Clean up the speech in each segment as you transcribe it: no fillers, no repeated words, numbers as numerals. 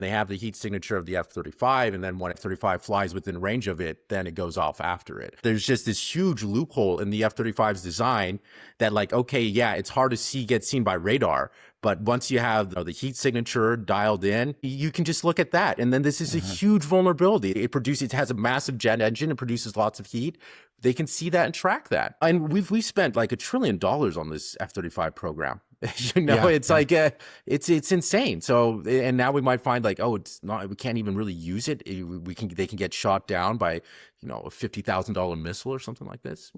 They have the heat signature of the F-35, and then when F-35 flies within range of it, then it goes off after it. There's just this huge loophole in the F-35's design that, like, okay, yeah, it's hard to get seen by radar, but once you have the heat signature dialed in, you can just look at that. And then this is a huge vulnerability. It has a massive jet engine. It produces lots of heat. They can see that and track that. And we spent like $1 trillion on this F-35 program. It's like it's insane. So, and now we might find like, oh, it's not, we can't even really use it. They can get shot down by, a $50,000 missile or something like this.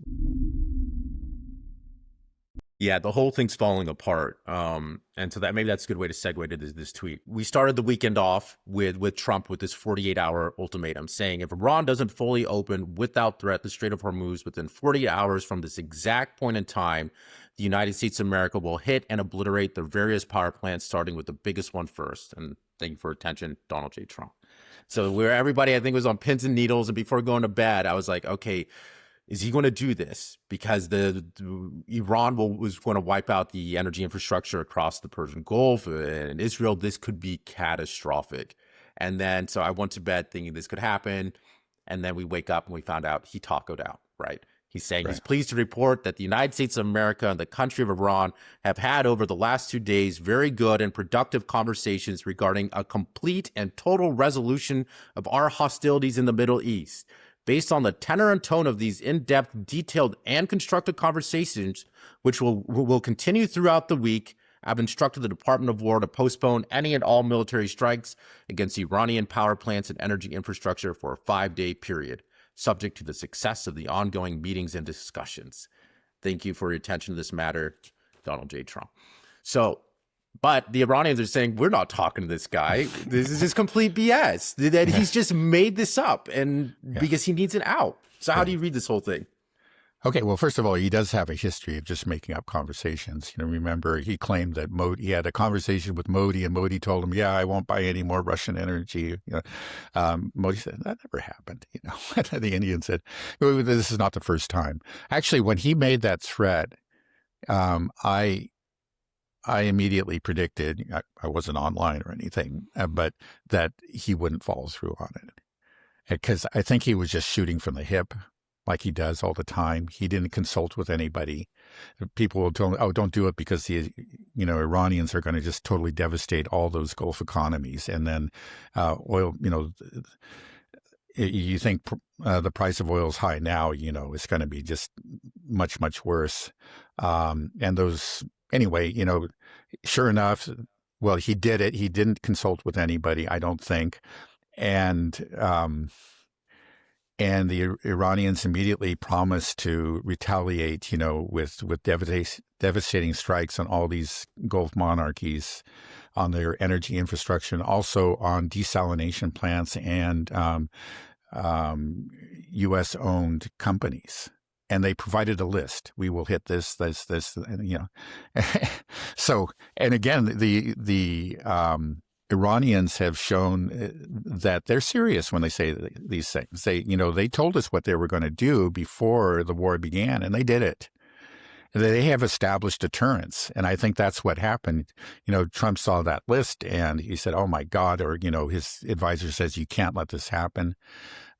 Yeah, the whole thing's falling apart. And so maybe that's a good way to segue to this tweet. We started the weekend off with Trump with this 48-hour ultimatum saying if Iran doesn't fully open without threat the Strait of Hormuz within 48 hours from this exact point in time, the United States of America will hit and obliterate their various power plants, starting with the biggest one first. And thank you for attention, Donald J. Trump. So everybody, I think, was on pins and needles. And before going to bed, I was like, okay, is he going to do this? Because Iran was going to wipe out the energy infrastructure across the Persian Gulf and Israel. This could be catastrophic. And then, so I went to bed thinking this could happen. And then we wake up and we found out he tacoed out, right? He's saying he's pleased to report that the United States of America and the country of Iran have had over the last 2 days very good and productive conversations regarding a complete and total resolution of our hostilities in the Middle East. Based on the tenor and tone of these in-depth, detailed, and constructive conversations, which will continue throughout the week, I've instructed the Department of War to postpone any and all military strikes against Iranian power plants and energy infrastructure for a 5-day period, subject to the success of the ongoing meetings and discussions. Thank you for your attention to this matter, Donald J. Trump. So, but the Iranians are saying, we're not talking to this guy. This is just complete BS. That he's just made this up and because he needs an out. So how do you read this whole thing? Okay, well, first of all, he does have a history of just making up conversations. Remember, he claimed that he had a conversation with Modi, and Modi told him, I won't buy any more Russian energy. Modi said, that never happened. The Indian said, this is not the first time. Actually, when he made that threat, I immediately predicted, I wasn't online or anything, but that he wouldn't follow through on it. Because I think he was just shooting from the hip, like he does all the time. He didn't consult with anybody. People will tell him, oh, don't do it because the Iranians are going to just totally devastate all those Gulf economies. And then oil, you think the price of oil is high now, it's going to be just much, much worse. And those, anyway, sure enough, well, he did it. He didn't consult with anybody, I don't think. And the Iranians immediately promised to retaliate, with devastating strikes on all these Gulf monarchies, on their energy infrastructure, and also on desalination plants and U.S.-owned companies. And they provided a list. We will hit this, and, So, and again, the Iranians have shown that they're serious when they say these things. They told us what they were going to do before the war began, and they did it. They have established deterrence, and I think that's what happened. Trump saw that list, and he said, "Oh my God," or his advisor says, "You can't let this happen,"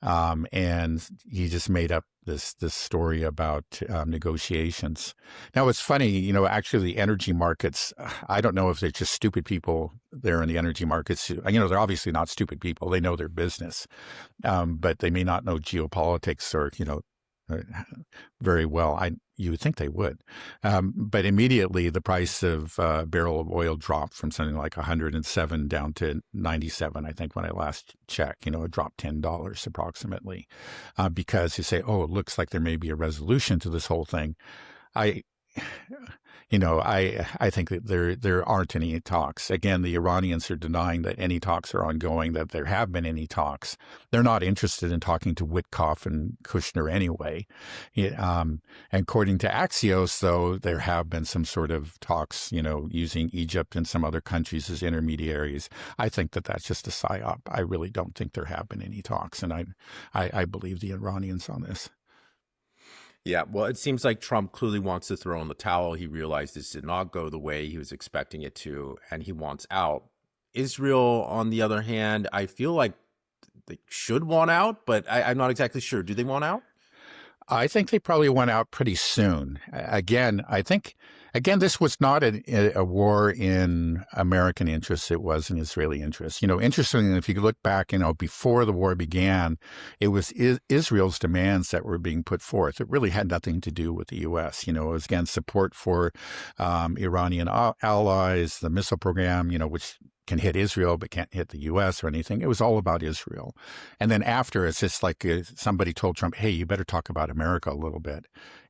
and he just made up this story about negotiations. Now, it's funny, actually the energy markets, I don't know if they're just stupid people there in the energy markets. They're obviously not stupid people. They know their business, but they may not know geopolitics or, very well. You would think they would. But immediately the price of a barrel of oil dropped from something like 107 down to 97, I think, when I last checked. It dropped $10 approximately because you say, oh, it looks like there may be a resolution to this whole thing. I think that there aren't any talks. Again, the Iranians are denying that any talks are ongoing, that there have been any talks. They're not interested in talking to Witkoff and Kushner anyway. According to Axios, though, there have been some sort of talks, using Egypt and some other countries as intermediaries. I think that that's just a psyop. I really don't think there have been any talks, and I believe the Iranians on this. Yeah, well, it seems like Trump clearly wants to throw in the towel. He realized this did not go the way he was expecting it to, and he wants out. Israel, on the other hand, I feel like they should want out, but I'm not exactly sure. Do they want out? I think they probably went out pretty soon. Again, I think, again, this was not a war in American interests. It was an Israeli interest. Interestingly, if you look back, before the war began, it was Israel's demands that were being put forth. It really had nothing to do with the U.S. It was, again, support for Iranian allies, the missile program, which can hit Israel but can't hit the U.S. or anything. It was all about Israel. And then after, it's just like somebody told Trump, hey, you better talk about America a little bit.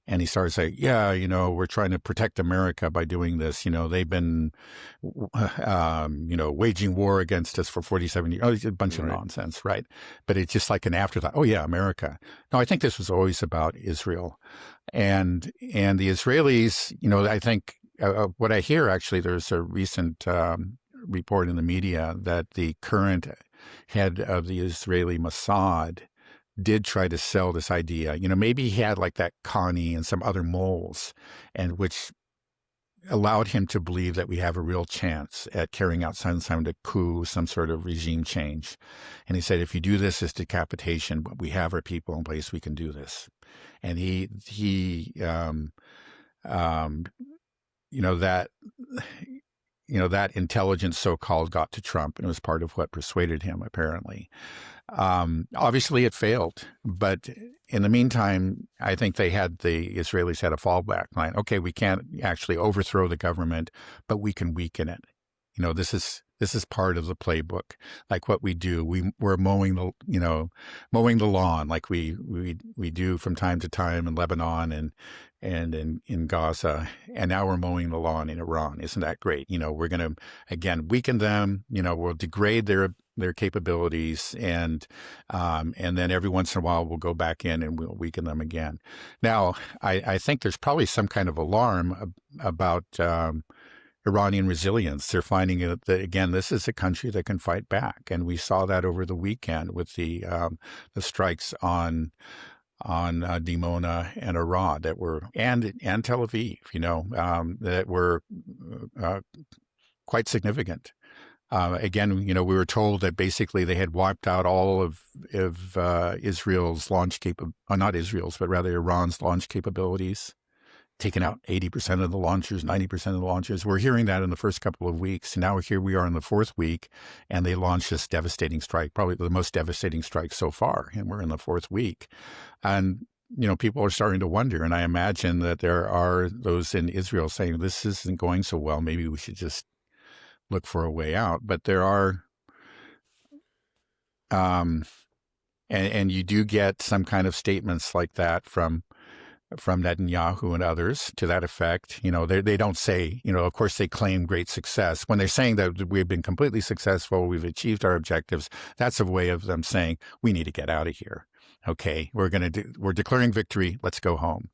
And he started saying, yeah, we're trying to protect America by doing this. They've been, waging war against us for 47 years. Oh, it's a bunch of nonsense, right? But it's just like an afterthought. Oh, yeah, America. No, I think this was always about Israel. And the Israelis, I think what I hear, actually, there's a recent report in the media that the current head of the Israeli Mossad did try to sell this idea. Maybe he had like that Connie and some other moles, and which allowed him to believe that we have a real chance at carrying out some kind of coup, some sort of regime change. And he said, if you do this as decapitation, but we have our people in place, we can do this. And that intelligence so-called got to Trump, and it was part of what persuaded him, apparently. Obviously, it failed. But in the meantime, I think the Israelis had a fallback line. Okay, we can't actually overthrow the government, but we can weaken it. This is part of the playbook. Like what we do, we're mowing the lawn, like we do from time to time in Lebanon and in Gaza, and now we're mowing the lawn in Iran. Isn't that great? We're going to again weaken them. We'll degrade their capabilities, and then every once in a while we'll go back in and we'll weaken them again. Now, I think there's probably some kind of alarm about Iranian resilience. They're finding that, again, this is a country that can fight back, and we saw that over the weekend with the strikes on Dimona and Arad and Tel Aviv, that were quite significant. Again, we were told that basically they had wiped out all of Israel's launch not Israel's, but rather Iran's launch capabilities, taken out 80% of the launchers, 90% of the launchers. We're hearing that in the first couple of weeks. Now here we are in the fourth week, and they launched this devastating strike, probably the most devastating strike so far, and we're in the fourth week. And people are starting to wonder, and I imagine that there are those in Israel saying, this isn't going so well, maybe we should just look for a way out. But there are, and you do get some kind of statements like that from Netanyahu and others to that effect. They don't say, of course they claim great success. When they're saying that we've been completely successful, we've achieved our objectives, that's a way of them saying, we need to get out of here. Okay, we're declaring victory, let's go home.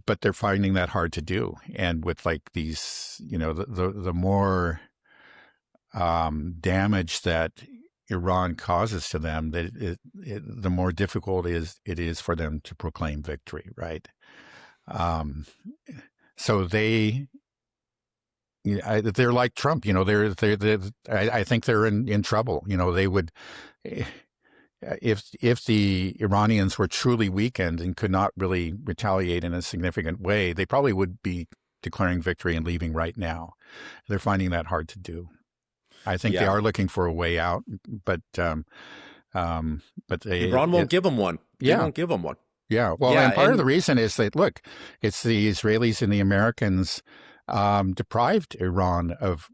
But they're finding that hard to do. And with like these, the more damage that Iran causes to them, that the more difficult it is for them to proclaim victory, right? So they're like Trump, I think they're in trouble. They would, if the Iranians were truly weakened and could not really retaliate in a significant way, they probably would be declaring victory and leaving right now. They're finding that hard to do. I think they are looking for a way out, but Iran won't give them one. They won't give them one. Yeah. Well, and part of the reason is that, look, it's the Israelis and the Americans deprived Iran of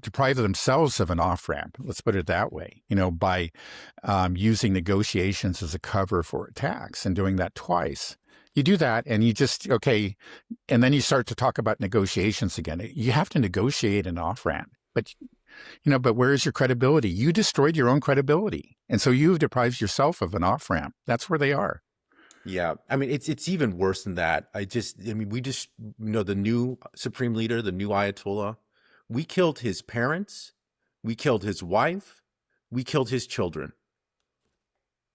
deprived themselves of an off-ramp. Let's put it that way, by using negotiations as a cover for attacks and doing that twice. You do that and you just, okay. And then you start to talk about negotiations again. You have to negotiate an off-ramp, but where is your credibility? You destroyed your own credibility. And so you've deprived yourself of an off-ramp. That's where they are. Yeah. I mean, it's even worse than that. We just, the new supreme leader, the new Ayatollah, we killed his parents. We killed his wife. We killed his children.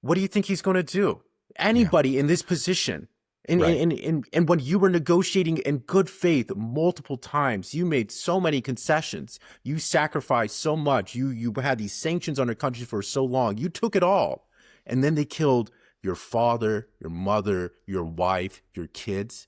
What do you think he's going to do? Anybody in this position And, Right. and when you were negotiating in good faith multiple times, you made so many concessions. You sacrificed so much. You had these sanctions on your country for so long. You took it all. And then they killed your father, your mother, your wife, your kids.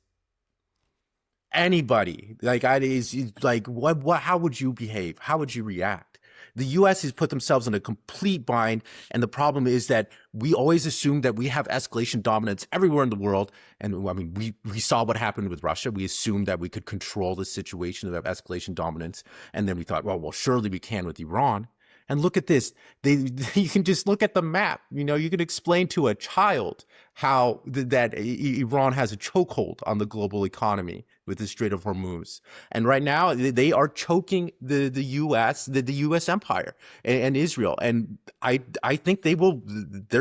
Anybody like I is like what how would you behave? How would you react? The US has put themselves in a complete bind, and the problem is that we always assume that we have escalation dominance everywhere in the world. And I mean, we saw what happened with Russia. We assumed that we could control the situation of escalation dominance, and then we thought, well, surely we can with Iran. And look at this. You can just look at the map. You know, you can explain to a child how that Iran has a chokehold on the global economy with the Strait of Hormuz. And right now, they are choking the U.S., the U.S. empire and Israel. And I think they're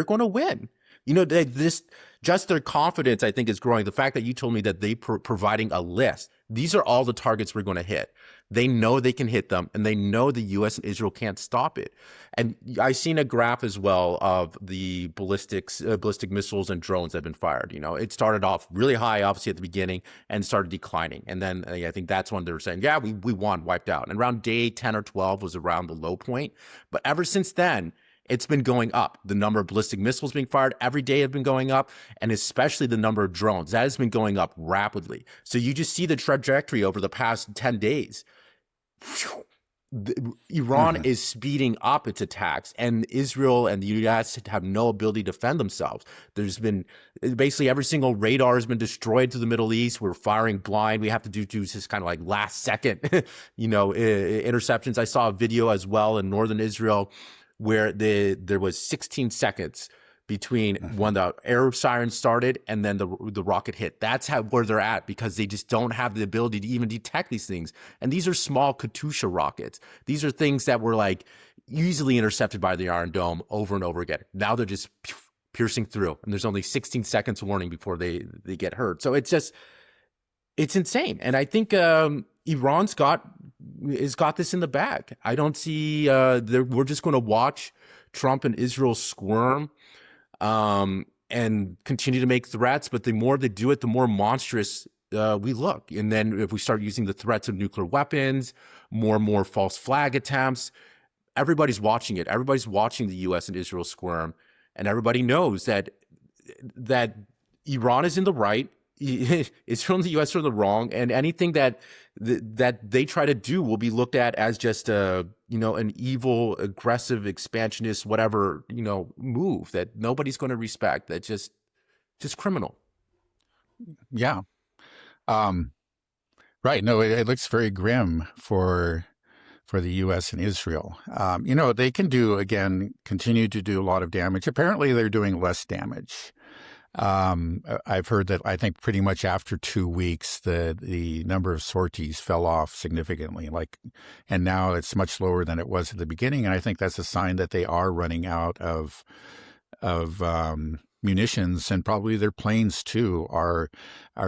going to win. You know, just their confidence, I think, is growing. The fact that you told me that they providing a list, these are all the targets we're going to hit. They know they can hit them, and they know the U.S. and Israel can't stop it. And I've seen a graph as well of the ballistic missiles and drones that have been fired. You know, it started off really high, obviously, at the beginning, and started declining. And then I think that's when they were saying, yeah, we won, wiped out. And around day 10 or 12 was around the low point. But ever since then, it's been going up. The number of ballistic missiles being fired every day have been going up, and especially the number of drones. That has been going up rapidly. So you just see the trajectory over the past 10 days. Iran is speeding up its attacks, and Israel and the U.S. have no ability to defend themselves. There's been basically every single radar has been destroyed to the Middle East. We're firing blind. We have to do this kind of like last second, interceptions. I saw a video as well in northern Israel where there was 16 seconds between when the Arab siren started and then the rocket hit. That's where they're at, because they just don't have the ability to even detect these things. And these are small Katyusha rockets. These are things that were like easily intercepted by the Iron Dome over and over again. Now they're just piercing through, and there's only 16 seconds warning before they get hurt. So it's insane. And I think Iran's got this in the bag. I don't see we're just going to watch Trump and Israel squirm and continue to make threats. But the more they do it, the more monstrous we look. And then if we start using the threats of nuclear weapons, more and more false flag attempts, everybody's watching it. Everybody's watching the U.S. and Israel squirm, and everybody knows that Iran is in the right. Israel and the U.S. are in the wrong, and anything that they try to do will be looked at as just an evil, aggressive, expansionist, whatever move that nobody's going to respect. That's just criminal. Yeah, right. No, it looks very grim for the U.S. and Israel. They can continue to do a lot of damage. Apparently, they're doing less damage. I've heard that I think pretty much after 2 weeks, the number of sorties fell off significantly. And now it's much lower than it was at the beginning. And I think that's a sign that they are running out of munitions, and probably their planes too are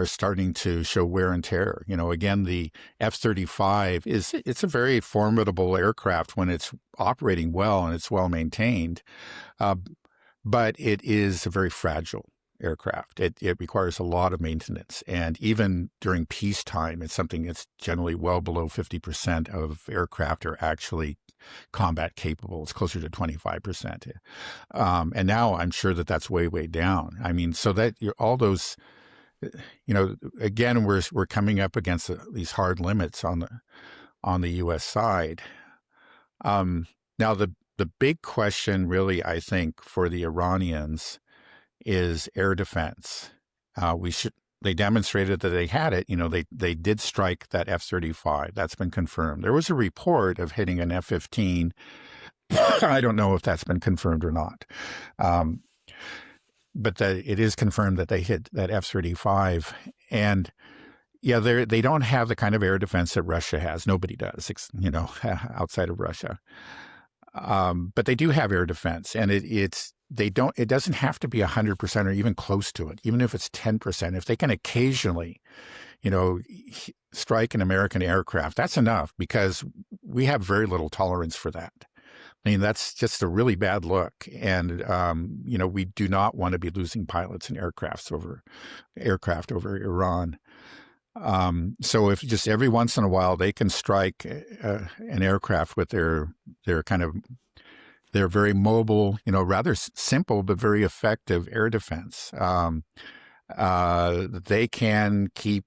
starting to show wear and tear. Again, the F-35 it's a very formidable aircraft when it's operating well and it's well maintained, but it is a very fragile aircraft. It requires a lot of maintenance. And even during peacetime, it's something that's generally well below 50% of aircraft are actually combat capable. It's closer to 25%. And now I'm sure that that's way, way down. I mean, so that all those, again, we're coming up against these hard limits on the U.S. side. Now, the big question really, I think, for the Iranians is air defense. They demonstrated that they had it. They did strike that F-35. That's been confirmed. There was a report of hitting an F-15. I don't know if that's been confirmed or not. But it is confirmed that they hit that F-35. And yeah, they don't have the kind of air defense that Russia has. Nobody does, outside of Russia. But they do have air defense, and it doesn't have to be 100% or even close to it. Even if it's 10%, if they can occasionally, strike an American aircraft, that's enough, because we have very little tolerance for that. I mean, that's just a really bad look. And, we do not want to be losing pilots and aircraft over Iran. So if just every once in a while they can strike an aircraft with their kind of their very mobile, rather simple but very effective air defense, they can keep,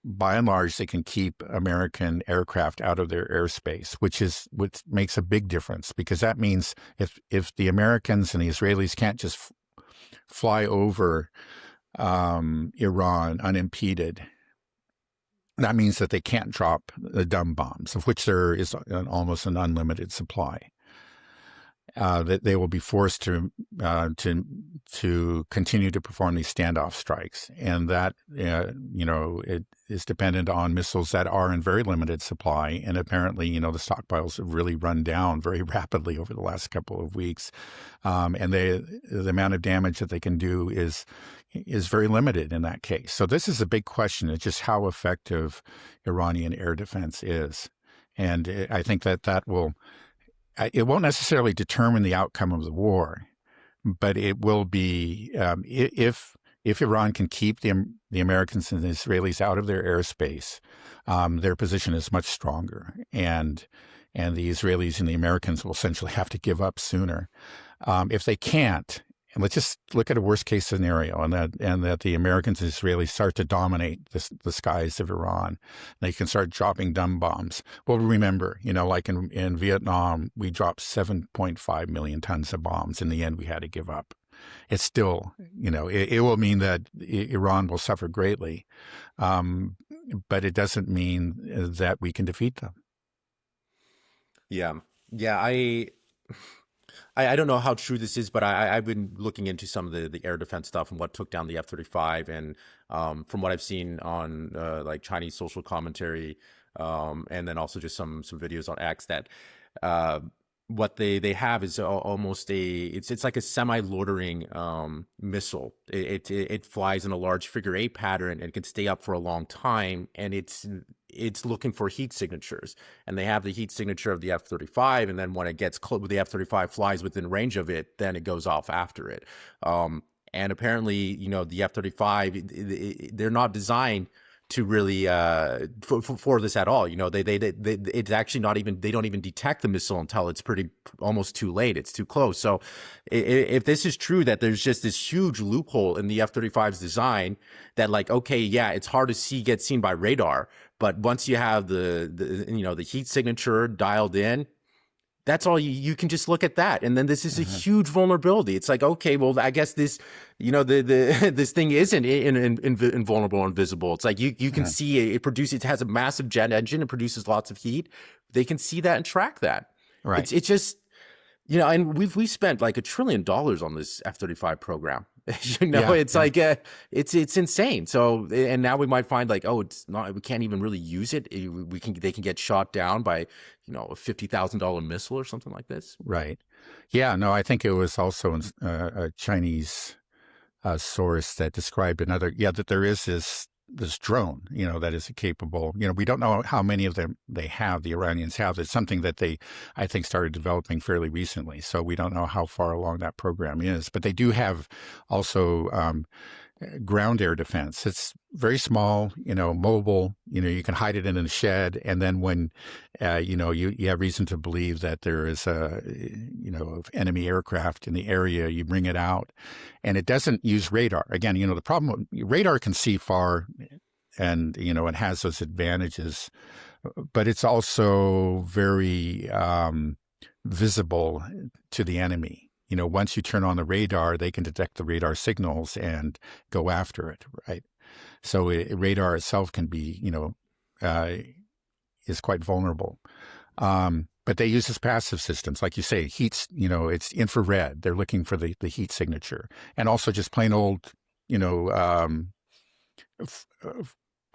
by and large, they can keep American aircraft out of their airspace, which makes a big difference, because that means if the Americans and the Israelis can't just fly over Iran unimpeded, that means that they can't drop the dumb bombs, of which there is almost an unlimited supply. That they will be forced to continue to perform these standoff strikes, and that it is dependent on missiles that are in very limited supply, and apparently the stockpiles have really run down very rapidly over the last couple of weeks, and the amount of damage that they can do is very limited in that case. So this is a big question: it's just how effective Iranian air defense is, and I think that will. It won't necessarily determine the outcome of the war, but it will be if Iran can keep the Americans and the Israelis out of their airspace, their position is much stronger, and the Israelis and the Americans will essentially have to give up sooner. If they can't, and let's just look at a worst case scenario, and that the Americans and Israelis start to dominate the skies of Iran. They can start dropping dumb bombs. Well, remember, like in Vietnam, we dropped 7.5 million tons of bombs. In the end, we had to give up. It's still, it will mean that Iran will suffer greatly, but it doesn't mean that we can defeat them. Yeah. I don't know how true this is, but I've been looking into some of the air defense stuff and what took down the F-35. And from what I've seen on like Chinese social commentary, and then also just some videos on X, that what they have is almost it's like a semi-loitering missile. It flies in a large figure eight pattern and can stay up for a long time, and it's looking for heat signatures, and they have the heat signature of the F-35, and then when it gets close, the F-35 flies within range of it, then it goes off after it. And apparently, the F-35, they're not designed to really for this at all. It's actually not even, they don't even detect the missile until it's almost too late. It's too close. So if this is true, that there's just this huge loophole in the F-35's design, that okay, yeah, it's hard to get seen by radar, but once you have the heat signature dialed in, that's all you can just look at that. And then this is a huge vulnerability. It's okay, well, I guess this, this thing isn't invulnerable or invisible. It's you can see it has a massive jet engine. It produces lots of heat. They can see that and track that. Right. It's just, and we spent like $1 trillion on this F-35 program. It's it's insane. So, and now we might find it's not, we can't even really use it. They can get shot down by, a $50,000 missile or something like this. Right. Yeah. No, I think it was also a Chinese source that described that there is this drone, that is capable. We don't know how many of them the Iranians have. It's something that they, I think, started developing fairly recently. So we don't know how far along that program is. But they do have also ground air defense. It's very small, mobile. You can hide it in a shed, and then when you have reason to believe that there is enemy aircraft in the area, you bring it out, and it doesn't use radar. Again, the problem, radar can see far, and it has those advantages, but it's also very visible to the enemy. Once you turn on the radar, they can detect the radar signals and go after it, right? So radar itself can be, is quite vulnerable. But they use this passive systems, like you say, heats, it's infrared. They're looking for the heat signature, and also just plain old,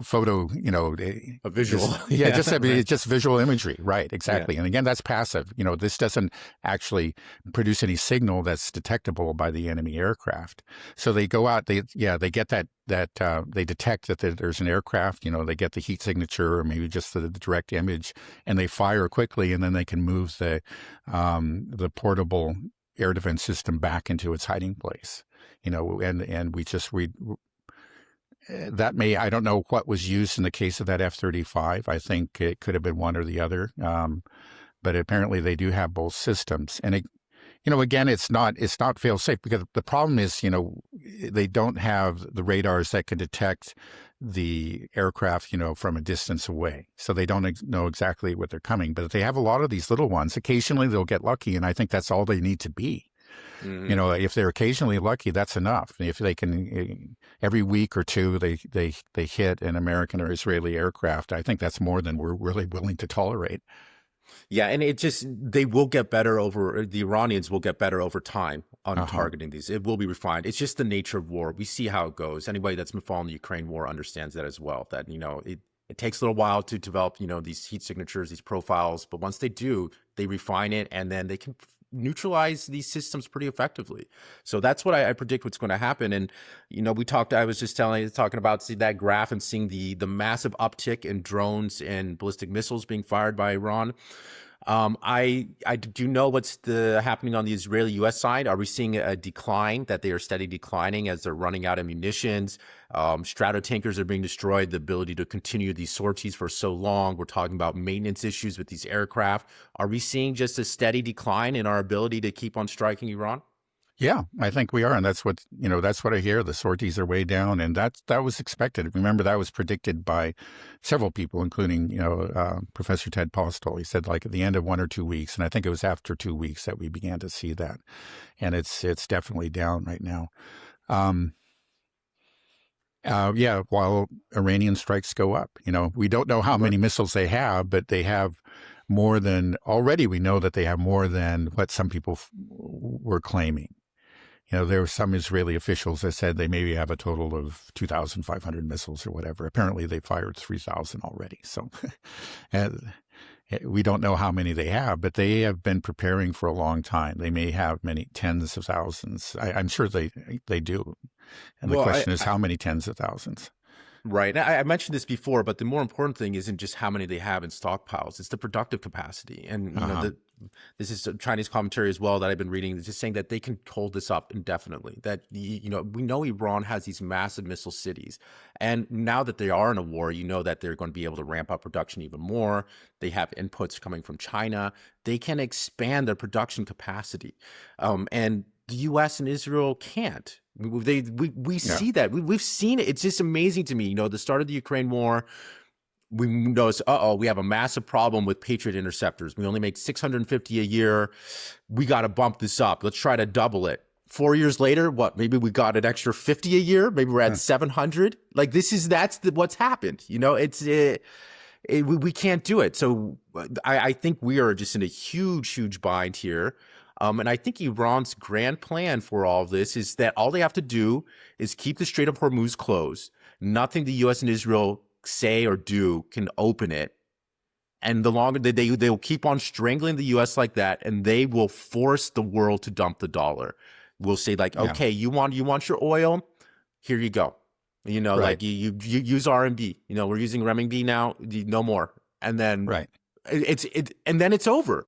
photo, A visual. yeah, just Right. it's just visual imagery, right? Yeah. Exactly. And again, that's passive. This doesn't actually produce any signal that's detectable by the enemy aircraft. So they go out, they get they detect that there's an aircraft. They get the heat signature or maybe just the direct image, and they fire quickly, and then they can move the portable air defense system back into its hiding place. And we that I don't know what was used in the case of that F-35. I think it could have been one or the other. But apparently they do have both systems. And again, it's not fail safe, because the problem is, they don't have the radars that can detect the aircraft, from a distance away. So they don't know exactly what they're coming, but they have a lot of these little ones. Occasionally they'll get lucky. And I think that's all they need to be. Mm-hmm. If they're occasionally lucky, that's enough. If they can, every week or two, they hit an American or Israeli aircraft, I think that's more than we're really willing to tolerate. Yeah, and they will get better the Iranians will get better over time on Uh-huh. targeting these. It will be refined. It's just the nature of war. We see how it goes. Anybody that's been following the Ukraine war understands that as well, that, it takes a little while to develop, these heat signatures, these profiles, but once they do, they refine it, and then they can neutralize these systems pretty effectively. So that's what I predict what's going to happen. And, I was just talking about that graph and seeing the massive uptick in drones and ballistic missiles being fired by Iran. I do know what's happening on the Israeli-U.S. side. Are we seeing a decline, that they are steady declining as they're running out of munitions? Stratotankers are being destroyed. The ability to continue these sorties for so long. We're talking about maintenance issues with these aircraft. Are we seeing just a steady decline in our ability to keep on striking Iran? Yeah, I think we are, and that's what I hear. The sorties are way down, and that was expected. Remember, that was predicted by several people, including Professor Ted Postol. He said, like, at the end of 1 or 2 weeks, and I think it was after 2 weeks that we began to see that, and it's definitely down right now. Yeah, while Iranian strikes go up, we don't know how many missiles they have, but they have more than already. We know that they have more than what some people were claiming. There were some Israeli officials that said they maybe have a total of 2,500 missiles or whatever. Apparently, they fired 3,000 already. So we don't know how many they have, but they have been preparing for a long time. They may have many tens of thousands. I'm sure they do. And the question is, how many tens of thousands? Right. I mentioned this before, but the more important thing isn't just how many they have in stockpiles. It's the productive capacity. And, this is a Chinese commentary as well that I've been reading. It's just saying that they can hold this up indefinitely, that, we know Iran has these massive missile cities. And now that they are in a war, that they're going to be able to ramp up production even more. They have inputs coming from China. They can expand their production capacity. And the U.S. and Israel can't. We see that. We've seen it. It's just amazing to me. The start of the Ukraine war, we notice, we have a massive problem with Patriot interceptors. We only make 650 a year. We got to bump this up. Let's try to double it. 4 years later, maybe we got an extra 50 a year. Maybe we're at 700. Like, what's happened. We can't do it. So I think we are just in a huge bind here. And I think Iran's grand plan for all of this is that all they have to do is keep the Strait of Hormuz closed. Nothing the U.S. and Israel say or do can open it. And the longer they will keep on strangling the U.S. like that, and they will force the world to dump the dollar. We'll say, like, okay, you want your oil? Here you go. Right. Like you use RMB. We're using renminbi now. No more. And then right. And then it's over.